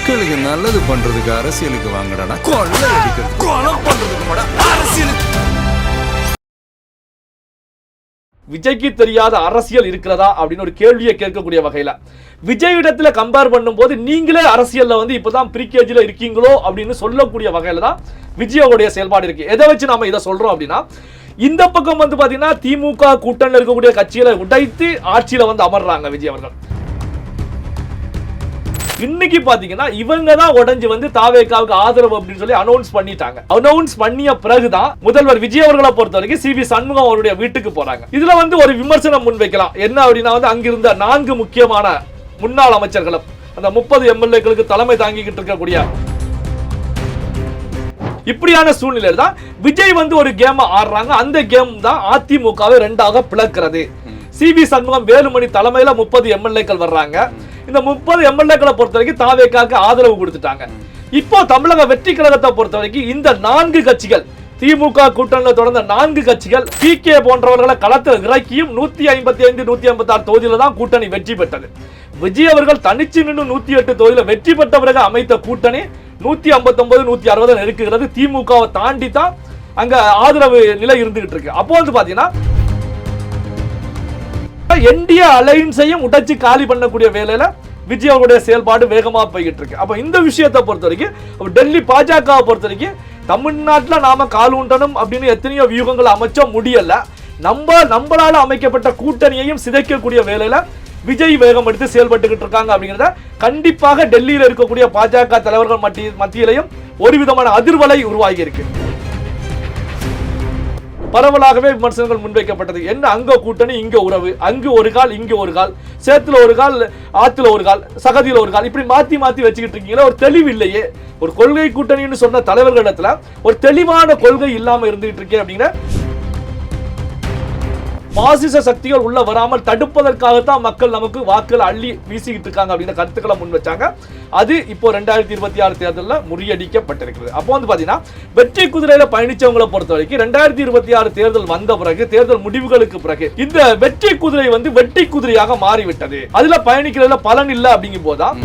மக்களுக்கு நல்லது பண்றதுக்கு அரசியலுக்கு வாங்கடா, கொள்ளை அடிக்கிறது கொலை பண்றதுக்கு அரசியலுக்கு. விஜய்க்கு தெரியாத அரசியல் இருக்கிறதா அப்படின்னு ஒரு கேள்வியை கேட்கக்கூடிய வகையில விஜய் இடத்துல கம்பேர் பண்ணும்போது நீங்களே அரசியல்ல வந்து இப்பதான் ப்ரீகேஜில இருக்கீங்களோ அப்படின்னு சொல்லக்கூடிய வகையில தான் விஜயோடைய செயல்பாடு இருக்கு. எதை வச்சு நாம இதை சொல்றோம் அப்படின்னா, இந்த பக்கம் வந்து பாத்தீங்கன்னா திமுக கூட்டணியில் இருக்கக்கூடிய கட்சிகளை உடைத்து ஆட்சியில வந்து அமர்றாங்க விஜய் அவர்கள். இன்னைக்கு பாத்தீங்கன்னா இவங்க தான் உடைஞ்சு வந்து தாவேகாவுக்கு ஆதரவு அப்படின்னு சொல்லி அனௌன்ஸ் பண்ணிட்டாங்க. அனௌன்ஸ் பண்ணிய பிறகுதான் முதல்வர் விஜய் அவர்களை பொறுத்த வரைக்கும் சி வி சண்முகம் அவருடைய வீட்டுக்கு போறாங்க. இதுல வந்து ஒரு விமர்சனம் முன்வைக்கலாம். என்ன அப்படின்னா வந்து அங்கிருந்த 4 முக்கியமான முன்னாள் அமைச்சர்களும் அந்த 30 எம்எல்ஏக்களுக்கு தலைமை தாங்கிக்கிட்டு இருக்கக்கூடிய இப்படியான சூழ்நிலையில தான் விஜய் வந்து ஒரு கேம் ஆடுறாங்க. அந்த கேம் தான் அதிமுகவை 2ஆக பிளக்கிறது. சி வி சண்முகம் வேலுமணி தலைமையில 30 எம்எல்ஏக்கள் வர்றாங்க. இந்த 30 எம்எல்ஏக்களை பொறுத்த வரைக்கும் தாவேகாவுக்கு ஆதரவு கொடுத்துட்டாங்க. இப்போ தமிழக வெற்றி கழகத்தை பொறுத்த வரைக்கும் இந்த 4 கட்சிகள், திமுக கூட்டணியில் தொடர்ந்த 4 கட்சிகள் பிகே போன்றவர்களை களத்தில் இறக்கியும் 155 156 தொகுதியில தான் கூட்டணி வெற்றி பெற்றது. விஜய் அவர்கள் தனிச்சு நின்று 108 தொகுதியில வெற்றி பெற்ற பிறகு அமைத்த கூட்டணி 159 160 நெருக்குகிறது. திமுகவை தாண்டி தான் அங்க ஆதரவு நிலை இருந்துகிட்டு இருக்கு. அப்போ வந்து பாத்தீங்கன்னா என்டிஏ அலைன்ஸையும் உடைச்சு காலி பண்ணக்கூடிய வேலையில விஜய் அவருடைய செயல்பாடு வேகமா போய்கிட்டு இருக்கு. அப்ப இந்த விஷயத்தை பொறுத்த வரைக்கும் டெல்லி பாஜகவை பொறுத்த வரைக்கும் தமிழ்நாட்டில் நாம கால் ஊண்டணும் அப்படின்னு எத்தனையோ வியூகங்களை அமைச்ச முடியல. நம்மளால அமைக்கப்பட்ட கூட்டணியையும் சிதைக்கக்கூடிய வேலையில விஜய் வேகம் எடுத்து செயல்பட்டுக்கிட்டு இருக்காங்க அப்படிங்கிறத கண்டிப்பாக டெல்லியில் இருக்கக்கூடிய பாஜக தலைவர்கள் மத்தியிலையும் ஒரு விதமான அதிர்வலை உருவாகி இருக்கு. பரவலாகவே விமர்சனங்கள் முன்வைக்கப்பட்டது. என்ன அங்க கூட்டணி இங்க உறவு, அங்கு ஒரு கால் இங்க ஒரு கால், சேத்துல ஒரு கால் ஆத்துல ஒரு கால் சகதியில ஒரு கால், இப்படி மாத்தி மாத்தி வச்சுக்கிட்டு இருக்கீங்களா? ஒரு தெளிவு இல்லையே. ஒரு கொள்கை கூட்டணின்னு சொன்ன தலைவர்களிடத்துல ஒரு தெளிவான கொள்கை இல்லாம இருந்துகிட்டு இருக்கேன் அப்படிங்கிற பாசிச சக்திகள் உள்ள வராமல் தடுப்பதற்காகத்தான் மக்கள் நமக்கு வாக்குகள் அள்ளி வீசிக்கிட்டு இருக்காங்க அப்படின்ற கருத்துக்களை முன் வச்சாங்க. அது இப்போ 2026 தேர்தலில் முறியடிக்கப்பட்டிருக்கிறது. அப்போ வந்து பாத்தீங்கன்னா வெற்றி குதிரையில பயணிச்சவங்களை பொறுத்த வரைக்கும் 2026 தேர்தல் வந்த பிறகு, தேர்தல் முடிவுகளுக்கு பிறகு இந்த வெற்றி குதிரை வந்து வெட்டி குதிரையாக மாறிவிட்டது. அதுல பயணிக்கிறதுல பலன் இல்லை அப்படிங்கும் போதுதான்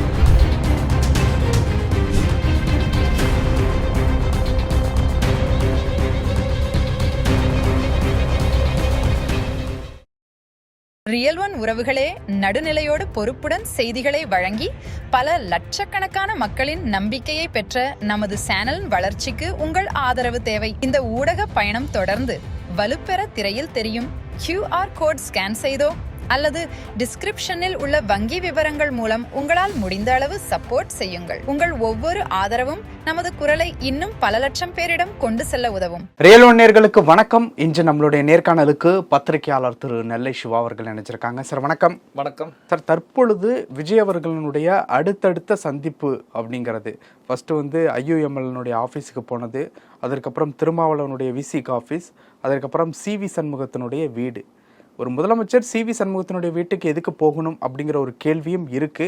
ரியல் ஒன் உறவுகளே, நடுநிலையோடு பொறுப்புடன் செய்திகளை வழங்கி பல லட்சக்கணக்கான மக்களின் நம்பிக்கையை பெற்ற நமது சேனல் வளர்ச்சிக்கு உங்கள் ஆதரவு தேவை. இந்த ஊடக பயணம் தொடர்ந்து வலுப்பெற திரையில் தெரியும் QR கோட் ஸ்கேன் செய்தோ அல்லது டிஸ்கிரிப்ஷனில் உள்ள வங்கி விவரங்கள் மூலம் உங்களால் முடிந்த அளவு சப்போர்ட் செய்யுங்கள். உங்கள் ஒவ்வொரு ஆதரவும் நமது குரலை இன்னும் பல லட்சம் பேரிடம் கொண்டு செல்ல உதவும். ரியல் ஒன் நேயர்களுக்கு வணக்கம். இன்று நம்மளுடைய நேர்காணலுக்கு பத்திரிகையாளர் திரு நெல்லை சிவா அவர்கள் நினைச்சிருக்காங்க. சார் வணக்கம். வணக்கம் சார். தற்பொழுது விஜய் அவர்களுடைய அடுத்தடுத்த சந்திப்பு அப்படிங்கிறது ஃபர்ஸ்ட் வந்து IUML ஆஃபீஸுக்கு போனது, அதற்கப்புறம் திருமாவளவனுடைய விசிக் ஆஃபீஸ், அதற்கப்புறம் சி வி சண்முகத்தினுடைய வீடு. ஒரு முதலமைச்சர் சி வி சண்முகத்தினுடைய வீட்டுக்கு எதுக்கு போகணும் அப்படிங்கிற ஒரு கேள்வியும் இருக்கு.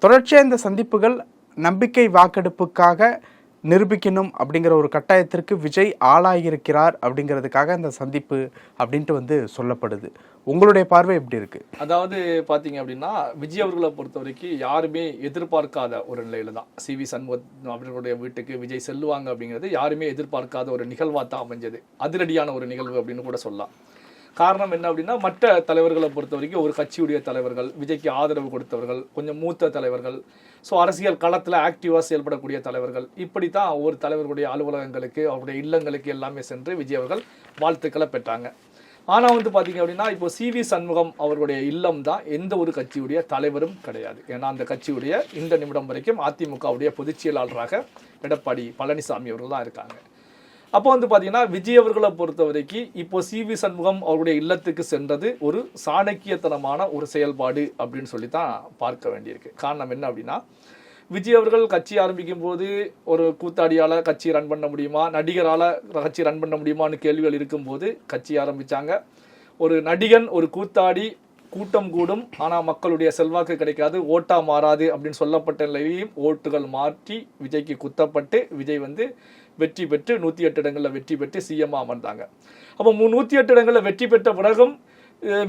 தொடர்ச்சியாக இந்த சந்திப்புகள் நம்பிக்கை வாக்கெடுப்புக்காக நிரூபிக்கணும் அப்படிங்கிற ஒரு கட்டாயத்திற்கு விஜய் ஆளாகியிருக்கிறார் அப்படிங்கிறதுக்காக இந்த சந்திப்பு அப்படின்ட்டு வந்து சொல்லப்படுது. உங்களுடைய பார்வை எப்படி இருக்கு? அதாவது பாத்தீங்க அப்படின்னா, விஜய் அவர்களை பொறுத்த வரைக்கும் யாருமே எதிர்பார்க்காத ஒரு நிலையில தான் சி வி சண்முகம் அவர்களுடைய வீட்டுக்கு விஜய் செல்லுவாங்க அப்படிங்கிறது யாருமே எதிர்பார்க்காத ஒரு நிகழ்வா தான் அமைஞ்சது. அதிரடியான ஒரு நிகழ்வு அப்படின்னு கூட சொல்லலாம். காரணம் என்ன அப்படின்னா, மற்ற தலைவர்களை பொறுத்த வரைக்கும் ஒரு கட்சியுடைய தலைவர்கள், விஜய்க்கு ஆதரவு கொடுத்தவர்கள், கொஞ்சம் மூத்த தலைவர்கள், ஸோ அரசியல் களத்தில் ஆக்டிவாக செயல்படக்கூடிய தலைவர்கள், இப்படி தான் ஒவ்வொரு தலைவர்களுடைய அலுவலகங்களுக்கு அவருடைய இல்லங்களுக்கு எல்லாமே சென்று விஜய் அவர்கள் வாழ்த்துக்களை பெற்றாங்க. ஆனால் வந்து பார்த்தீங்க அப்படின்னா, இப்போ சி வி சண்முகம் அவர்களுடைய இல்லம் தான் எந்த ஒரு கட்சியுடைய தலைவரும் கிடையாது. ஏன்னா அந்த கட்சியுடைய இந்த நிமிடம் வரைக்கும் அதிமுகவுடைய பொதுச் செயலாளராக எடப்பாடி பழனிசாமி அவர்கள் தான் இருக்காங்க. அப்போ வந்து பார்த்தீங்கன்னா விஜய் அவர்களை பொறுத்த வரைக்கும் இப்போ சி வி சண்முகம் அவருடைய இல்லத்துக்கு சென்றது ஒரு சாணக்கியத்தனமான ஒரு செயல்பாடு அப்படின்னு சொல்லி தான் பார்க்க வேண்டியிருக்கு. காரணம் என்ன அப்படின்னா, விஜய் அவர்கள் கட்சி ஆரம்பிக்கும் போது ஒரு கூத்தாடியால் கட்சி ரன் பண்ண முடியுமா, நடிகரால் கட்சி ரன் பண்ண முடியுமான்னு கேள்விகள் இருக்கும்போது கட்சி ஆரம்பித்தாங்க. ஒரு நடிகன், ஒரு கூத்தாடி கூட்டம் கூடும், ஆனால் மக்களுடைய செல்வாக்கு கிடைக்காது, ஓட்டா மாறாது அப்படின்னு சொல்லப்பட்ட நிலையிலையும் ஓட்டுகள் மாற்றி விஜய்க்கு குத்தப்பட்டு விஜய் வந்து வெற்றி பெற்று 108 இடங்களில் வெற்றி பெற்று சிஎம் அமர்ந்தாங்க. அப்போ 108 இடங்களில் வெற்றி பெற்ற பிறகும்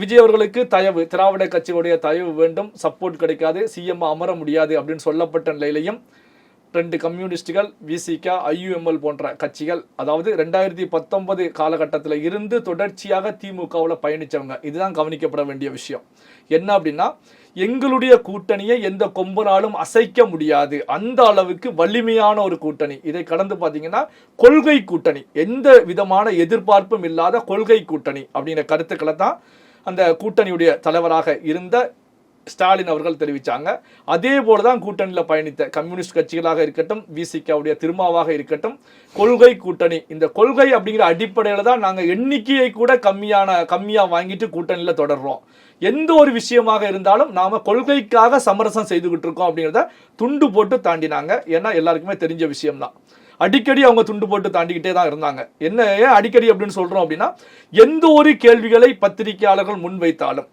விஜய் அவர்களுக்கு தயவு, திராவிட கட்சியுடைய தயவு வேண்டும், சப்போர்ட் கிடைக்காது, சிஎம் அமர முடியாது அப்படின்னு சொல்லப்பட்ட நிலையிலையும் 2 கம்யூனிஸ்டுகள், விசிக, IUML போன்ற கட்சிகள், அதாவது 2019 காலகட்டத்தில் இருந்து தொடர்ச்சியாக திமுகவில் பயணிச்சவங்க. இதுதான் கவனிக்கப்பட வேண்டிய விஷயம். என்ன அப்படின்னா, எங்களுடைய கூட்டணியை எந்த கொம்பனாலும் அசைக்க முடியாது, அந்த அளவுக்கு வலிமையான ஒரு கூட்டணி. இதை கடந்து பார்த்தீங்கன்னா கொள்கை கூட்டணி, எந்த விதமான எதிர்பார்ப்பும் இல்லாத கொள்கை கூட்டணி அப்படிங்கிற கருத்துக்களை தான் அந்த கூட்டணியுடைய தலைவராக இருந்த ஸ்டாலின் அவர்கள் தெரிவித்தாங்க. அதே போலதான் கூட்டணியில் பயணித்த கம்யூனிஸ்ட் கட்சிகளாக இருக்கட்டும், விசிகாவுடைய திருமாவாக இருக்கட்டும், கொள்கை கூட்டணி. இந்த கொள்கை அப்படிங்கிற அடிப்படையில் தான் நாங்கள் எண்ணிக்கையை கூட கம்மியாக வாங்கிட்டு கூட்டணியில் தொடர்றோம். எந்த ஒரு விஷயமாக இருந்தாலும் நாம கொள்கைக்காக சமரசம் செய்துகிட்டு இருக்கோம் அப்படிங்கிறத துண்டு போட்டு தாண்டினாங்க. ஏன்னா எல்லாருக்குமே தெரிஞ்ச விஷயம்தான். அடிக்கடி அவங்க துண்டு போட்டு தாண்டிக்கிட்டே தான் இருந்தாங்க. என்ன ஏன் அடிக்கடி அப்படின்னு சொல்றோம் அப்படின்னா, எந்த ஒரு கேள்விகளை பத்திரிகையாளர்கள் முன்வைத்தாலும்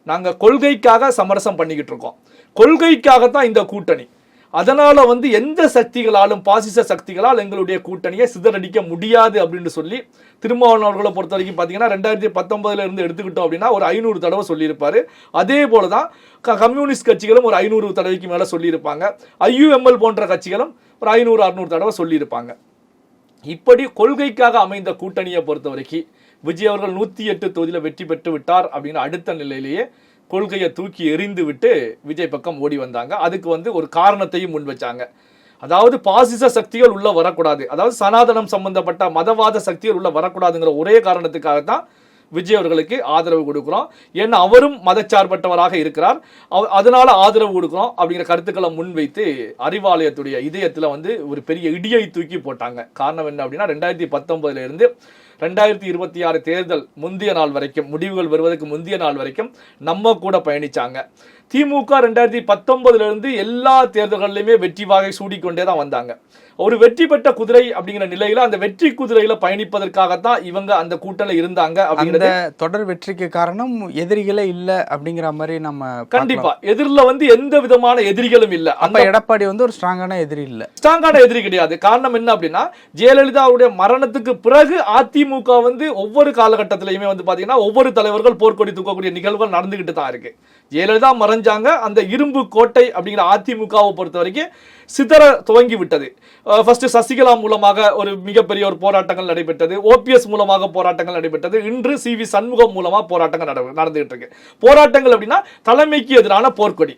நாங்க கொள்கைக்காக சமரசம் பண்ணிக்கிட்டு இருக்கோம், கொள்கைக்காகத்தான் இந்த கூட்டணி. அதனால எந்த சக்திகளாலும், பாசிச சக்திகளால் எங்களுடைய கூட்டணியை சிதறடிக்க முடியாது அப்படின்னு சொல்லி திருமாவளவன் அவர்களை பொறுத்த வரைக்கும் பார்த்தீங்கன்னா 2019 இருந்து எடுத்துக்கிட்டோம் அப்படின்னா ஒரு 500 தடவை சொல்லியிருப்பாரு. அதே போலதான் கம்யூனிஸ்ட் கட்சிகளும் ஒரு 500 தடவைக்கு மேல சொல்லியிருப்பாங்க. IUML போன்ற கட்சிகளும் ஒரு 500-600 தடவை சொல்லியிருப்பாங்க. இப்படி கொள்கைக்காக அமைந்த கூட்டணியை பொறுத்த வரைக்கும் விஜய் அவர்கள் 108 தொகுதியில் வெற்றி பெற்று விட்டார் அப்படின்னு அடுத்த நிலையிலேயே கொள்கையை தூக்கி எறிந்து விட்டு விஜய் பக்கம் ஓடி வந்தாங்க. அதுக்கு ஒரு காரணத்தையும் முன் வச்சாங்க. அதாவது பாசிச சக்திகள் உள்ள வரக்கூடாது, அதாவது சனாதனம் சம்பந்தப்பட்ட மதவாத சக்திகள் உள்ள வரக்கூடாதுங்கிற ஒரே காரணத்துக்காகத்தான் விஜய் அவர்களுக்கு ஆதரவு கொடுக்கிறோம். ஏன்னா அவரும் மதச்சார்பற்றவராக இருக்கிறார், அதனால ஆதரவு கொடுக்கிறோம் அப்படிங்கிற கருத்துக்களை முன்வைத்து அறிவாலயத்துடைய இதயத்தில் ஒரு பெரிய இடியை தூக்கி போட்டாங்க. காரணம் என்ன அப்படின்னா, 2019 இருந்து 2026 தேர்தல் முந்தைய நாள் வரைக்கும், முடிவுகள் வருவதற்கு முந்தைய நாள் வரைக்கும் நம்ம கூட பயணிச்சாங்க. திமுக 2019 இருந்து எல்லா தேர்தல்களிலுமே வெற்றி வாகை சூடிக்கொண்டே தான் வந்தாங்க. ஒரு வெற்றி பெற்ற குதிரை அப்படிங்கிற நிலையில அந்த வெற்றி குதிரையில பயணிப்பதற்காகத்தான் இவங்க அந்த கூட்டணியில் இருந்தாங்க. அப்படிங்கிற தொடர் வெற்றிக்கு காரணம் எதிரிகளே இல்ல அப்படிங்கிற மாதிரி நம்ம கண்டிப்பா எதிரில எந்த விதமான எதிரிகளும் இல்ல. அந்த எடப்பாடி ஒரு ஸ்ட்ராங்கான எதிரி இல்ல, ஸ்ட்ராங்கான எதிரி கிடையாது. காரணம் என்ன அப்படின்னா, ஜெயலலிதாவுடைய மரணத்துக்கு பிறகு அதிமுக ஒவ்வொரு காலகட்டத்திலையுமே பாத்தீங்கன்னா ஒவ்வொரு தலைவர்கள் போர்க்கொடி தூக்கக்கூடிய நிகழ்வுகள் நடந்துகிட்டு தான் இருக்கு. ஜெயலலிதா மறைஞ்சாங்க, அந்த இரும்பு கோட்டை அப்படிங்கிற அதிமுகவை பொறுத்த வரைக்கும் சிதற துவங்கி விட்டது. ஃபர்ஸ்ட் சசிகலா மூலமாக ஒரு மிகப்பெரிய ஒரு போராட்டங்கள் நடைபெற்றது, OPS மூலமாக போராட்டங்கள் நடைபெற்றது, இன்று CV சண்முகம் மூலமா போராட்டங்கள் நடந்துகிட்டு இருக்கு. போராட்டங்கள் அப்படின்னா தலைமைக்கு எதிரான போர்க்கொடி.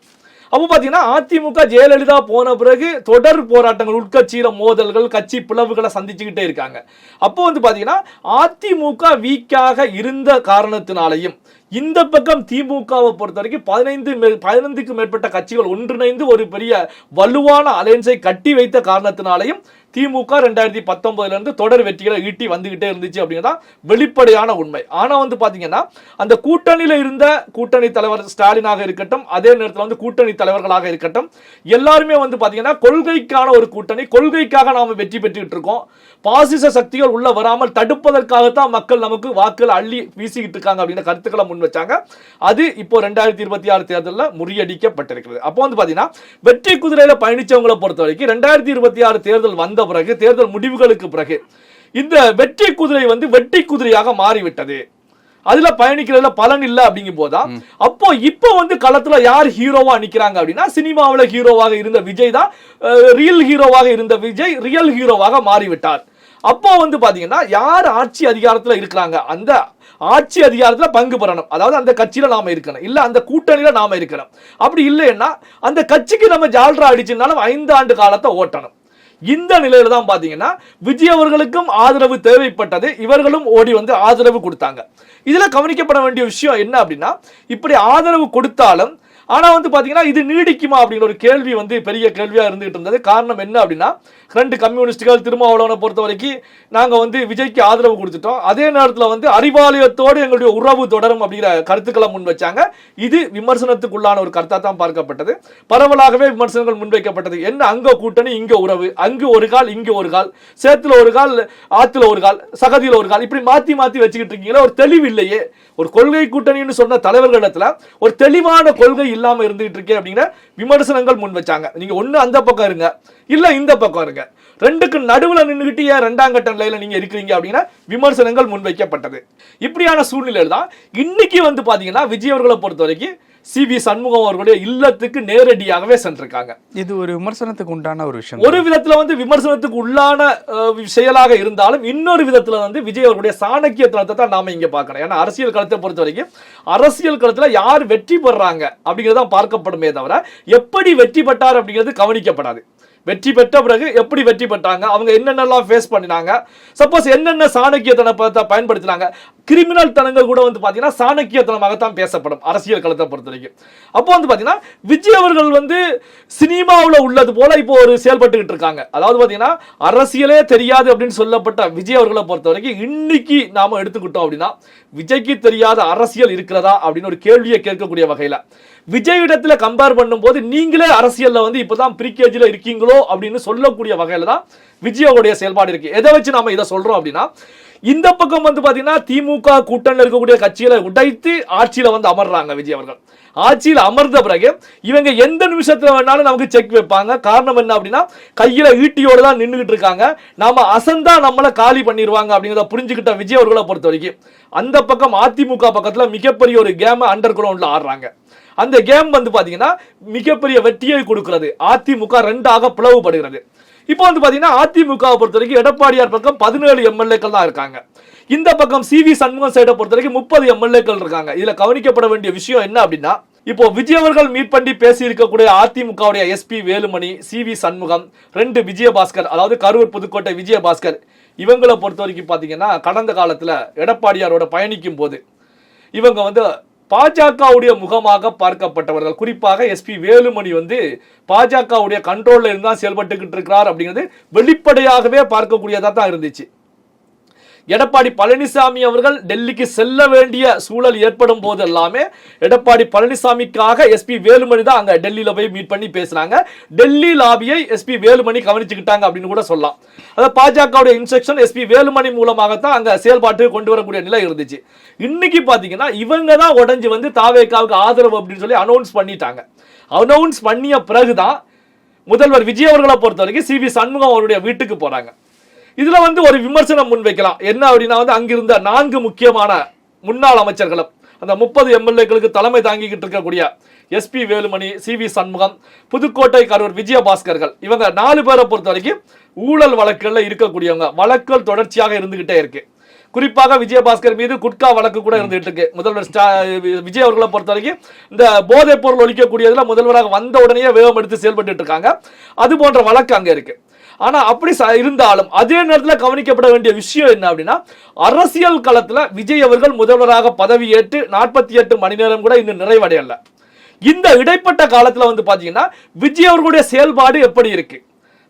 அப்போ பாத்தீங்கன்னா அதிமுக ஜெயலலிதா போன பிறகு தொடர் போராட்டங்கள், உட்கட்சியில மோதல்கள், கட்சி பிளவுகளை சந்திச்சுக்கிட்டே இருக்காங்க. அப்போ பாத்தீங்கன்னா அதிமுக வீக்காக இருந்த காரணத்தினாலையும் இந்த பக்கம் திமுகவை பொறுத்த வரைக்கும் 15க்கு மேற்பட்ட கட்சிகள் ஒன்றிணைந்து ஒரு பெரிய வலுவான அலையன்ஸை கட்டி வைத்த காரணத்தினாலையும் திமுக 2019 இருந்து தொடர் வெற்றிகளை ஈட்டி வந்துகிட்டே இருந்துச்சு அப்படிங்கிறதா வெளிப்படையான உண்மை. ஆனா பாத்தீங்கன்னா அந்த கூட்டணியில இருந்த கூட்டணி தலைவர் ஸ்டாலினாக இருக்கட்டும், அதே நேரத்தில் கூட்டணி தலைவர்களாக இருக்கட்டும், எல்லாருமே பாத்தீங்கன்னா கொள்கைக்கான ஒரு கூட்டணி, கொள்கைக்காக நாம வெற்றி பெற்றுக்கிட்டு இருக்கோம், பாசிச சக்திகள் உள்ள வராமல் தடுப்பதற்காகத்தான் மக்கள் நமக்கு வாக்குகள் அள்ளி வீசிக்கிட்டு இருக்காங்க அப்படின்ற கருத்துக்களை முன் வச்சாங்க. அது இப்போ 2026 தேர்தலில் முறியடிக்கப்பட்டிருக்கிறது. அப்போ பாத்தீங்கன்னா வெற்றி குதிரையில பயணிச்சவங்களை பொறுத்த வரைக்கும் 2026 தேர்தல் வந்த பிறகு, தேர்தல் முடிவுகளுக்கு பிறகு இந்த வெற்றி குதிரை வெற்றி குதிரையாக மாறிவிட்டது. அதுல பயணிக்கிறதுல பலன் இல்ல அப்படிங்கும் போதுதான் அப்போ இப்போ களத்துல யார் ஹீரோவா நிக்கிறாங்க அப்படின்னா, சினிமாவில ஹீரோவாக இருந்த விஜய் தான் ரியல் ஹீரோவாக இருந்த விஜய் ரியல் ஹீரோவாக மாறிவிட்டார். அப்போ பாத்தீங்கன்னா யார் ஆட்சி அதிகாரத்துல இருக்கிறாங்க, அந்த ஆட்சி அதிகாரத்துல பங்கு பெறணும், அதாவது அந்த கட்சியில நாம இருக்கணும், இல்ல அந்த கூட்டணியில நாம இருக்கணும். அப்படி இல்லைன்னா அந்த கட்சிக்கு நம்ம ஜால்ரா அடிச்சுனாலும் 5 ஆண்டு காலத்தை ஓட்டணும். இந்த நிலையில தான் பாத்தீங்கன்னா விஜய் அவர்களுக்கும் ஆதரவு தேவைப்பட்டது, இவர்களும் ஓடி ஆதரவு கொடுத்தாங்க. இதுல கவனிக்கப்பட வேண்டிய விஷயம் என்ன அப்படின்னா, இப்படி ஆதரவு கொடுத்தாலும் ஆனா பாத்தீங்கன்னா இது நீடிக்குமா அப்படிங்கிற ஒரு கேள்வி பெரிய கேள்வியா இருந்துகிட்டு இருந்தது. காரணம் என்ன அப்படின்னா, 2 கம்யூனிஸ்டுகள் திருமாவளவனை பொறுத்த வரைக்கும் நாங்க விஜய்க்கு ஆதரவு கொடுத்துட்டோம், அதே நேரத்தில் அறிவாலயத்தோடு எங்களுடைய உறவு தொடரும் அப்படிங்கிற கருத்துக்களை முன் வச்சாங்க. இது விமர்சனத்துக்குள்ளான ஒரு கருத்தா தான் பார்க்கப்பட்டது, பரவலாகவே விமர்சனங்கள் முன்வைக்கப்பட்டது. என்ன அங்க கூட்டணி, இங்க உறவு, அங்கு ஒரு கால் இங்க ஒரு கால், சேத்துல ஒரு கால் ஆத்துல ஒரு கால், சகதியில ஒரு கால், இப்படி மாத்தி மாத்தி வச்சுக்கிட்டு இருக்கீங்களா, ஒரு தெளிவு இல்லையே. ஒரு கொள்கை கூட்டணின்னு சொன்ன தலைவர்களிடத்துல ஒரு தெளிவான கொள்கை இல்லாம இருந்துகிட்டு இருக்கே அப்படிங்கிற விமர்சனங்கள் முன் வச்சாங்க. நீங்க ஒண்ணு அந்த பக்கம் இருங்க, இல்ல இந்த பக்கம் இருங்க, ரெண்டுக்கு நடுவுல நின்றுகிட்டு ஏன் 2ஆம் கட்ட நிலையில நீங்க இருக்கிறீங்க அப்படிங்கிற விமர்சனங்கள் முன்வைக்கப்பட்டது. இப்படியான சூழ்நிலையில் தான் இன்னைக்கு பாத்தீங்கன்னா விஜய் அவர்களை பொறுத்த வரைக்கும் CV சண்முகம் அவர்களுடைய இல்லத்துக்கு நேரடியாகவே சென்றிருக்காங்க. இது ஒரு விமர்சனத்துக்கு உண்டான ஒரு விஷயம். ஒரு விதத்துல வந்து விமர்சனத்துக்கு உள்ளான செயலாக இருந்தாலும் இன்னொரு விதத்துல வந்து விஜய் அவர்களுடைய சாணக்கியத்தனத்தை தான் நாம இங்க பார்க்கணும். ஏன்னா அரசியல் களத்தை பொறுத்த வரைக்கும் அரசியல் களத்துல யார் வெற்றி பெறாங்க அப்படிங்கிறது தான் பார்க்கப்படுமே தவிர எப்படி வெற்றி பெற்றார் அப்படிங்கிறது கவனிக்கப்படாது. வெற்றி பெற்ற பிறகு எப்படி வெற்றி பெற்றாங்க, அவங்க என்னென்னலாம் ஃபேஸ் பண்ணினாங்க, சப்போஸ் என்னென்ன சாணக்கியத்தனத்தை பயன்படுத்தினாங்க, கிரிமினல் தனங்கள் கூட வந்து பார்த்தீங்கன்னா சாணக்கியத்தனமாகத்தான் பேசப்படும் அரசியல் களத்தை பொறுத்த வரைக்கும். அப்போ வந்து பார்த்தீங்கன்னா விஜய் அவர்கள் வந்து சினிமாவில் உள்ளது போல இப்போ ஒரு செயல்பட்டுக்கிட்டு இருக்காங்க. அதாவது பார்த்தீங்கன்னா அரசியலே தெரியாது அப்படின்னு சொல்லப்பட்ட விஜய் அவர்களை பொறுத்த வரைக்கும் இன்னைக்கு நாம எடுத்துக்கிட்டோம் அப்படின்னா விஜய்க்கு தெரியாத அரசியல் இருக்கிறதா அப்படின்னு ஒரு கேள்வியை கேட்கக்கூடிய வகையில் விஜய் இடத்துல கம்பேர் பண்ணும்போது நீங்களே அரசியல்ல வந்து இப்பதான் ப்ரீகேஜில இருக்கீங்களோ அப்படின்னு சொல்லக்கூடிய வகையில தான் விஜயோடைய செயல்பாடு இருக்கு. எதை வச்சு நாம இதை சொல்றோம் அப்படின்னா இந்த பக்கம் வந்து பாத்தீங்கன்னா திமுக கூட்டணியில் இருக்கக்கூடிய கட்சிகளை உடைத்து ஆட்சியில வந்து அமர்றாங்க விஜய் அவர்கள். ஆட்சியில் அமர்ந்த பிறகு இவங்க எந்த நிமிஷத்துல வேணாலும் நமக்கு செக் வைப்பாங்க. காரணம் என்ன அப்படின்னா கையில ஈட்டியோடு தான் நின்றுகிட்டு இருக்காங்க, நாம அசந்தா நம்மளை காலி பண்ணிடுவாங்க அப்படிங்கிறத புரிஞ்சுக்கிட்ட விஜய் அவர்களை பொறுத்த வரைக்கும் அந்த பக்கம் அதிமுக பக்கத்துல மிகப்பெரிய ஒரு கேம் அண்டர் கிரவுண்ட்ல ஆடுறாங்க. அந்த கேம் வந்து பாத்தீங்கன்னா மிகப்பெரிய வெற்றியை கொடுக்கிறது. அதிமுக 2ஆக பிளவுபடுகிறது. இப்போ வந்து பாத்தீங்கன்னா அதிமுகவை பொறுத்த வரைக்கும் எடப்பாடியார் பக்கம் 17 எம்எல்ஏக்கள் தான் இருக்காங்க. இந்த பக்கம் CV சண்முகம் சைடை பொறுத்த வரைக்கும் 30 எம்எல்ஏக்கள் இருக்காங்க. இதுல கவனிக்கப்பட வேண்டிய விஷயம் என்ன அப்படின்னா இப்போ விஜய் அவர்கள் மீட் பண்ணி பேசி இருக்கக்கூடிய அதிமுகவுடைய SP வேலுமணி, CV சண்முகம், 2 விஜயபாஸ்கர், அதாவது கரூர் புதுக்கோட்டை விஜயபாஸ்கர், இவங்களை பொறுத்த வரைக்கும் பாத்தீங்கன்னா கடந்த காலத்துல எடப்பாடியாரோட பயணிக்கும் போது இவங்க வந்து பாஜகவுடைய முகமாக பார்க்கப்பட்டவர்கள். குறிப்பாக SP வேலுமணி வந்து பாஜகவுடைய கண்ட்ரோல்ல இருந்தா செயல்பட்டுக்கிட்டு இருக்கிறார் அப்படிங்கிறது வெளிப்படையாகவே பார்க்கக்கூடியதா தான் இருந்துச்சு. எடப்பாடி பழனிசாமி அவர்கள் டெல்லிக்கு செல்ல வேண்டிய சூழல் ஏற்படும் போது எல்லாமே எடப்பாடி பழனிசாமிக்காக SP வேலுமணி தான் அங்க டெல்லியில போய் மீட் பண்ணி பேசுறாங்க. டெல்லி லாபியை SP வேலுமணி கவனிச்சுக்கிட்டாங்க அப்படின்னு கூட சொல்லலாம். அதாவது பாஜகவுடைய இன்ஸ்ட்ரக்ஷன் SP வேலுமணி மூலமாகத்தான் அங்க செயல்பாட்டு கொண்டு வரக்கூடிய நிலை இருந்துச்சு. இன்னைக்கு பாத்தீங்கன்னா இவங்க தான் உடஞ்சு வந்து தாவேகாவுக்கு ஆதரவு அப்படின்னு சொல்லி அனௌன்ஸ் பண்ணிட்டாங்க. அனௌன்ஸ் பண்ணிய பிறகுதான் முதல்வர் விஜய் அவர்களை பொறுத்த வரைக்கும் CV சண்முகம் அவருடைய வீட்டுக்கு போறாங்க. இதுல வந்து ஒரு விமர்சனம் முன்வைக்கலாம். என்ன அப்படின்னா வந்து அங்கிருந்த 4 முக்கியமான முன்னாள் அமைச்சர்களும் அந்த 30 எம்எல்ஏக்களுக்கு தலைமை தாங்கிக்கிட்டு இருக்கக்கூடிய SP வேலுமணி, CV சண்முகம், புதுக்கோட்டை கரூர் விஜயபாஸ்கர்கள், இவங்க 4 பேரை பொறுத்த வரைக்கும் ஊழல் வழக்குகள்ல இருக்கக்கூடியவங்க. வழக்குகள் தொடர்ச்சியாக இருந்துகிட்டே இருக்கு. குறிப்பாக விஜயபாஸ்கர் மீது குட்கா வழக்கு கூட இருந்துட்டு இருக்கு. முதல்வர் விஜய் அவர்களை பொறுத்த வரைக்கும் இந்த போதைப் பொருள் ஒழிக்கக்கூடியதுல முதல்வராக வந்த உடனே வேகம் எடுத்து செயல்பட்டு இருக்காங்க. அது போன்ற வழக்கு அங்க இருக்கு. ஆனா அப்படி இருந்தாலும் அதே நேரத்தில் கவனிக்கப்பட வேண்டிய விஷயம் என்ன அப்படின்னா அரசியல் களத்துல விஜய் அவர்கள் முதல்வராக பதவியேற்று 48 மணி நேரம் கூட இன்னும் நிறைவடையல. இந்த இடைப்பட்ட காலத்துல வந்து பாத்தீங்கன்னா விஜய் அவர்களுடைய செயல்பாடு எப்படி இருக்கு?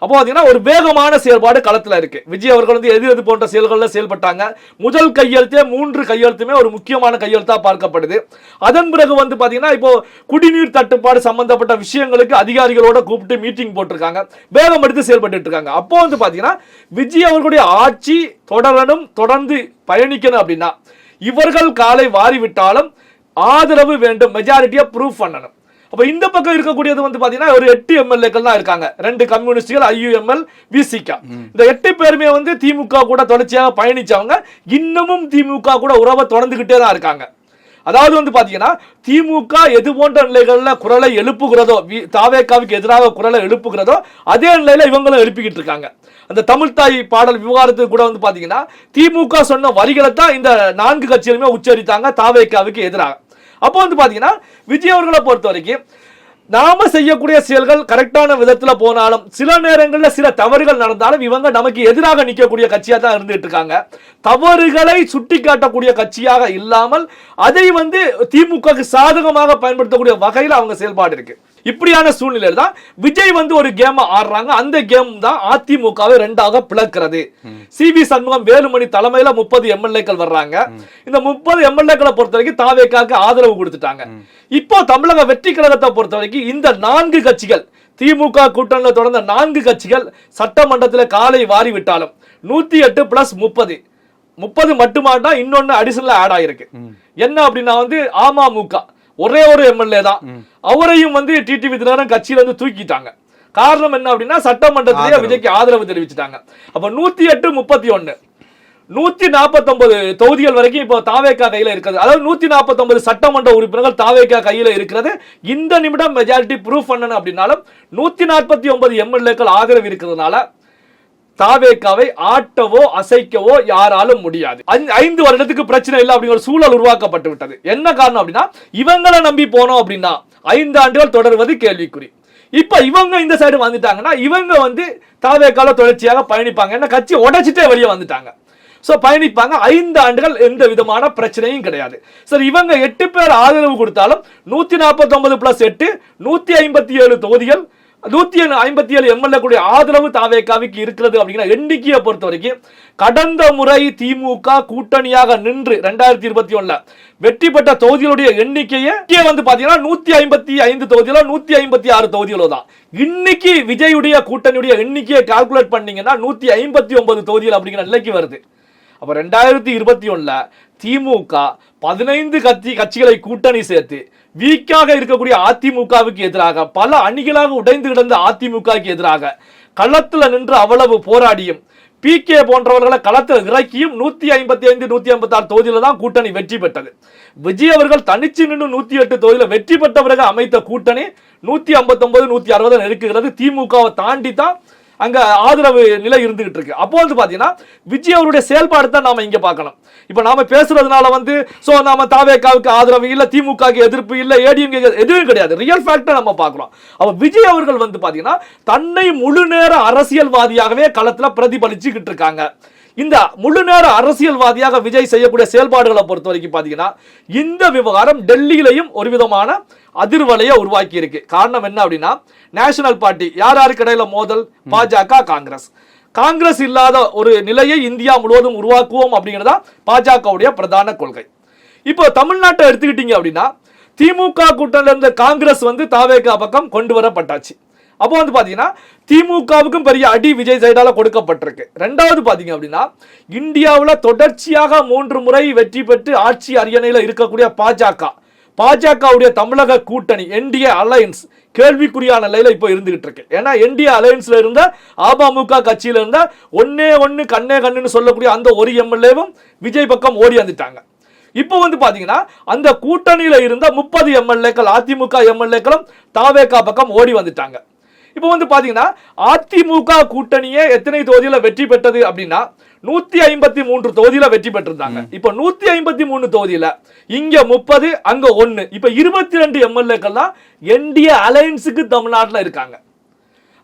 அப்போ பாத்தீங்கன்னா ஒரு வேகமான செயல்பாடு களத்துல இருக்கு. விஜய் அவர்கள் வந்து எது போன்ற செயல்கள்ல செயல்பட்டாங்க. முதல் கையெழுத்தே 3 கையெழுத்துமே ஒரு முக்கியமான கையெழுத்தா பார்க்கப்படுது. அதன் பிறகு வந்து பாத்தீங்கன்னா இப்போ குடிநீர் தட்டுப்பாடு சம்பந்தப்பட்ட விஷயங்களுக்கு அதிகாரிகளோட கூப்பிட்டு மீட்டிங் போட்டிருக்காங்க. வேகம் எடுத்து செயல்பட்டு இருக்காங்க. அப்போ வந்து பாத்தீங்கன்னா விஜய் அவர்களுடைய ஆட்சி தொடரணும், தொடர்ந்து பயணிக்கணும் அப்படின்னா இவர்கள் காலை வாரி விட்டாலும் ஆதரவு வேண்டும், மெஜாரிட்டியா ப்ரூவ் பண்ணணும். அப்ப இந்த பக்கம் இருக்கக்கூடியது வந்து பாத்தீங்கன்னா ஒரு 8 எம்எல்ஏக்கள் தான் இருக்காங்க. 2 கம்யூனிஸ்டுகள், IUML, VCK. இந்த 8 பேருமே வந்து திமுக கூட தொடர்ச்சியாக பயணிச்சவங்க. இன்னமும் திமுக கூட உறவை தொடர்ந்துகிட்டே தான் இருக்காங்க. அதாவது வந்து பாத்தீங்கன்னா திமுக எது போன்ற நிலைகள்ல குரலை எழுப்புகிறதோ, தாவேகாவுக்கு எதிராக குரலை எழுப்புகிறதோ அதே நிலையில இவங்களும் எழுப்பிக்கிட்டு இருக்காங்க. அந்த தமிழ்தாய் பாடல் விவகாரத்துக்கு கூட வந்து பாத்தீங்கன்னா திமுக சொன்ன வரிகளை தான் இந்த 4 கட்சிகளுமே உச்சரித்தாங்க தாவேகாவுக்கு எதிராக. அப்போ வந்து பாத்தீங்கன்னா விஜய் அவர்களை பொறுத்த வரைக்கும் நாம செய்யக்கூடிய செயல்கள் கரெக்டான விதத்துல போனாலும் சில நேரங்களில் சில தவறுகள் நடந்தாலும் இவங்க நமக்கு எதிராக நிற்கக்கூடிய கட்சியா தான் இருந்துட்டு இருக்காங்க. தவறுகளை சுட்டி காட்டக்கூடிய கட்சியாக இல்லாமல் அதை வந்து திமுகவுக்கு சாதகமாக பயன்படுத்தக்கூடிய வகையில் அவங்க செயல்பாடு இருக்கு. இப்படியான சூழ்நிலையில் தான் விஜய் வந்து ஒரு கேம் ஆடுறாங்க. அந்த கேம் தான் அதிமுகவை 2ஆக பிளக்கிறது. CV சண்முகம், வேலுமணி தலைமையில 30 எம்எல்ஏக்கள் வர்றாங்க. இந்த 30 எம்எல்ஏக்களை பொறுத்த வரைக்கும் தாவேகாவுக்கு ஆதரவு கொடுத்துட்டாங்க. இப்போ தமிழக வெற்றி கழகத்தை பொறுத்த வரைக்கும் இந்த 4 கட்சிகள், திமுக கூட்டணியில் தொடர்ந்த 4 கட்சிகள் சட்டமன்றத்தில் காலை வாரி விட்டாலும் 108 + 30 மட்டுமாட்டா இன்னொன்னு அடிஷனல் ஆட் ஆயிருக்கு. என்ன அப்படின்னா வந்து அமமுக ஒரே ஒரு எம்எல்ஏ தான், அவரையும் வந்து டிடிவி தினகரன் கட்சியில இருந்து தூக்கிட்டாங்க. காரணம் என்ன அப்படின்னா சட்டமன்றத்திலேயே விஜய்க்கு ஆதரவு தெரிவிச்சுட்டாங்க. அப்ப 108 + 31 149 தொகுதிகள் வரைக்கும் இப்போ தாவேகா கையில இருக்கிறது. அதாவது 149 சட்டமன்ற உறுப்பினர்கள் தாவேகா கையில இருக்கிறது. இந்த நிமிடம் மெஜாரிட்டி ப்ரூஃப் பண்ணணும் அப்படின்னாலும் 149 எம்எல்ஏக்கள் ஆதரவு இருக்கிறதுனால தாவேகாவை ஆட்டவோ அசைக்கவோ யாராலும் முடியாது. 5 வருடத்துக்கு பிரச்சனை இல்லை அப்படிங்கிற சூழல் உருவாக்கப்பட்டு விட்டது. என்ன காரணம் அப்படின்னா இவங்களை நம்பி போனோம் அப்படின்னா 5 ஆண்டுகள் தொடர்வது கேள்விக்குறி. இப்ப இவங்க இந்த சைடு வந்துட்டாங்கன்னா இவங்க வந்து தாவேகால தொடர்ச்சியாக பயணிப்பாங்க. என்ன கட்சி உடைச்சிட்டே வெளியே வந்துட்டாங்க. சோ பயணிப்பாங்க. 5 ஆண்டுகள் எந்த விதமான பிரச்சனையும் கிடையாது. சரி, இவங்க 8 பேர் ஆதரவு கொடுத்தாலும் 149 பிளஸ் 8 157 தொகுதிகள் 157 எம்எல்ஏ ஆதரவு தாவேகாவுக்கு இருக்கிறது அப்படிங்கிற எண்ணிக்கையை பொறுத்த வரைக்கும் கடந்த முறை திமுக கூட்டணியாக நின்று 2021 வெற்றி பெற்ற தொகுதிகளுடைய எண்ணிக்கையே வந்து பாத்தீங்கன்னா 155 தொகுதிகளோ 156 தொகுதிகளோ தான். இன்னைக்கு விஜயுடைய கூட்டணியுடைய எண்ணிக்கையை கால்குலேட் பண்ணீங்கன்னா 159 தொகுதிகள் அப்படிங்கிற நிலைக்கு வருது. அப்ப 2021 திமுக 15 கட்சிகளை கூட்டணி சேர்த்து வீக்காக இருக்கக்கூடிய அதிமுகவுக்கு எதிராக பல அணிகளாக உடைந்து கிடந்த அதிமுகவுக்கு எதிராக களத்துல நின்று அவ்வளவு போராடியும் PK போன்றவர்களை களத்தில் இறக்கியும் 155 156 தொகுதியில தான் கூட்டணி வெற்றி பெற்றது. விஜய் அவர்கள் தனிச்சு நின்று 108 தொகுதியில வெற்றி பெற்ற பிறகு அமைத்த கூட்டணி 159 160 நெருக்குகிறது. திமுகவை தாண்டி தான் அங்க ஆதரவு நிலை இருந்துகிட்டு இருக்கு. அப்போ வந்து பாத்தீங்கன்னா விஜய் அவருடைய செயல்பாடு தான் நாம இங்க பார்க்கணும். இப்ப நாம பேசுறதுனால வந்து சோ நாம தாவேகாவுக்கு ஆதரவு இல்ல, திமுகவுக்கு எதிர்ப்பு இல்ல, ஏடிஎம்கே எதுவும் கிடையாது. ரியல் ஃபேக்டர் நம்ம பார்க்கிறோம். அப்ப விஜய் அவர்கள் வந்து பாத்தீங்கன்னா தன்னை முழு நேர அரசியல்வாதியாகவே களத்துல பிரதிபலிச்சுக்கிட்டு இருக்காங்க. இந்த முழு நேர அரசியல்வாதியாக விஜய் செய்யக்கூடிய செயல்பாடுகளை பொறுத்த வரைக்கும் பாத்தீங்கன்னா இந்த விவகாரம் டெல்லியிலையும் ஒரு விதமான அதிர்வலையை உருவாக்கி இருக்கு. காரணம் என்ன அப்படின்னா நேஷனல் பார்ட்டி யாருக்கு இடையில மோதல், பாஜக காங்கிரஸ் இல்லாத ஒரு நிலையை இந்தியா முழுவதும் உருவாக்குவோம் அப்படிங்கிறதா பாஜகவுடைய பிரதான கொள்கை. இப்போ தமிழ்நாட்டை எடுத்துக்கிட்டீங்க அப்படின்னா திமுக கூட்டணியில இருந்த காங்கிரஸ் வந்து தாவேகா பக்கம் கொண்டு வரப்பட்டாச்சு. அப்போ வந்து பாத்தீங்கன்னா திமுகவுக்கும் பெரிய அடி விஜய் சைடால கொடுக்கப்பட்டிருக்கு. ரெண்டாவது பாத்தீங்க அப்படின்னா இந்தியாவில் தொடர்ச்சியாக 3 முறை வெற்றி பெற்று ஆட்சி அரியணையில் இருக்கக்கூடிய பாஜகவுடைய தமிழக கூட்டணி என்டிஏ அலையன்ஸ் கேள்விக்குறியான நிலையில இப்போ இருந்துகிட்டு இருக்கு. ஏன்னா என்டிஏ அலையன்ஸ்ல இருந்த அமமுக கட்சியில இருந்த ஒன்னே கண்ணே கண்ணுன்னு சொல்லக்கூடிய அந்த ஒரு எம்எல்ஏவும் விஜய் பக்கம் ஓடி வந்துட்டாங்க. இப்போ வந்து பாத்தீங்கன்னா அந்த கூட்டணியில இருந்த 30 எம்எல்ஏக்கள் அதிமுக எம்எல்ஏக்களும் தாவேகா பக்கம் ஓடி வந்துட்டாங்க. இப்போ வந்து பாத்தீங்கன்னா அதிமுக கூட்டணியே எத்தனை தொகுதியில வெற்றி பெற்றது அப்படின்னா 153 தொகுதியில வெற்றி பெற்றிருந்தாங்க. இப்ப 153 தொகுதியில இங்க 30 அங்க 1 இப்ப 22 எம்எல்ஏக்கள் தான் என்டிஏ அலையன்ஸுக்கு தமிழ்நாட்டில் இருக்காங்க.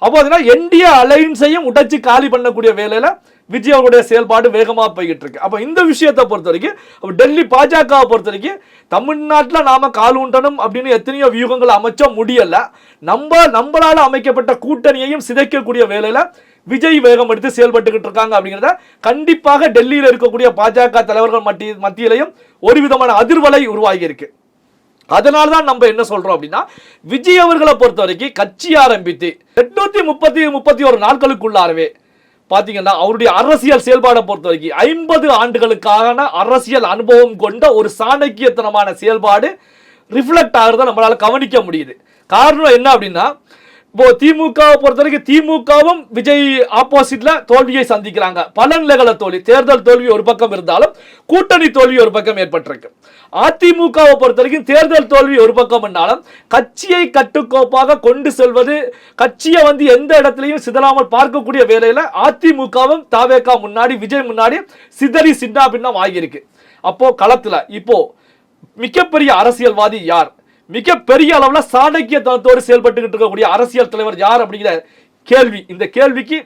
அப்போ என்டிஏ அலையன்ஸையும் உடைச்சு காலி பண்ணக்கூடிய வேலையில விஜய் அவருடைய செயல்பாடு வேகமா போய்கிட்டு இருக்கு. அப்ப இந்த விஷயத்தை பொறுத்த வரைக்கும் டெல்லி பாஜகவை பொறுத்த வரைக்கும் தமிழ்நாட்டில் நாம கால் ஊண்டணும் அப்படின்னு எத்தனையோ வியூகங்கள் அமைச்ச முடியல. நம்மளால அமைக்கப்பட்ட கூட்டணியையும் சிதைக்கக்கூடிய வேலையில விஜய் வேகம் எடுத்து செயல்பட்டுக்கிட்டு இருக்காங்க அப்படிங்கிறத கண்டிப்பாக டெல்லியில் இருக்கக்கூடிய பாஜக தலைவர்கள் மத்தியிலையும் ஒரு விதமான அதிர்வலை உருவாகி இருக்கு. அதனால்தான் நம்ம என்ன சொல்றோம் அப்படின்னா விஜய் அவர்களை பொறுத்த வரைக்கும் கட்சி ஆரம்பித்து 831 நாட்களுக்குள்ளாரவே பாத்தீங்கன்னா அவருடைய அரசியல் செயல்பாடை பொறுத்த வரைக்கும் 50 ஆண்டுகளுக்கான அரசியல் அனுபவம் கொண்ட ஒரு சாணக்கியத்தனமான செயல்பாடு ரிஃப்ளெக்ட் ஆகிறத நம்மளால கவனிக்க முடியுது. காரணம் என்ன அப்படின்னா இப்போ திமுகவை பொறுத்த வரைக்கும் திமுகவும் விஜய் ஆப்போசிட்ல தோல்வியை சந்திக்கிறாங்க. பல நிலைகள தோல்வி, தேர்தல் தோல்வி ஒரு பக்கம் இருந்தாலும் கூட்டணி தோல்வி ஒரு பக்கம் ஏற்பட்டிருக்கு. அதிமுகவை பொறுத்த வரைக்கும் தேர்தல் தோல்வி ஒரு பக்கம் இருந்தாலும் கட்சியை கட்டுக்கோப்பாக கொண்டு செல்வது, கட்சியை வந்து எந்த இடத்திலையும் சிதறாமல் பார்க்கக்கூடிய வேலையில அதிமுகவும் தாவேகா முன்னாடி விஜய் முன்னாடி சிதறி சின்னா பின்னம் ஆகியிருக்கு. அப்போ களத்துல இப்போ மிகப்பெரிய அரசியல்வாதி யார், மிகப்பெரிய அளவுல சாணக்கியத்தனத்தோடு செயல்பட்டு இருக்கக்கூடிய அரசியல் தலைவர் யார் அப்படிங்கிற கேள்வி, இந்த கேள்விக்கு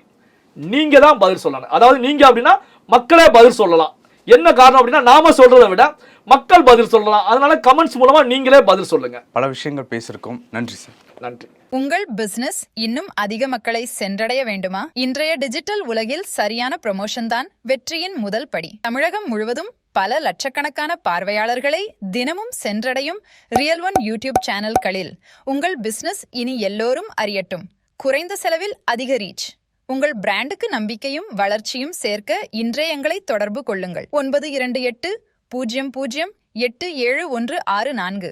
நீங்க தான் பதில் சொல்லணும். அதாவது நீங்க அப்படின்னா மக்களே பதில் சொல்லலாம். என்ன காரணம் அப்படின்னா நாம சொல்றதை விட மக்கள் பதில் சொல்லலாம். அதனால கமெண்ட்ஸ் மூலமா நீங்களே பதில் சொல்லுங்க. பல விஷயங்கள் பேசியிருக்கோம். நன்றி சார். நன்றி. உங்கள் பிசினஸ் இன்னும் அதிக மக்களை சென்றடைய வேண்டுமா? இன்றைய டிஜிட்டல் உலகில் சரியான ப்ரமோஷன் தான் வெற்றியின் முதல் படி. தமிழகம் முழுவதும் பல லட்சக்கணக்கான பார்வையாளர்களை தினமும் சென்றடையும் ரியல் ஒன் யூடியூப் சேனல்களில் உங்கள் பிசினஸ் இனி எல்லோரும் அறியட்டும். குறைந்த செலவில் அதிக ரீச். உங்கள் பிராண்டுக்கு நம்பிக்கையும் வளர்ச்சியும் சேர்க்க இன்றைய எங்களை தொடர்பு கொள்ளுங்கள். 928 00 8714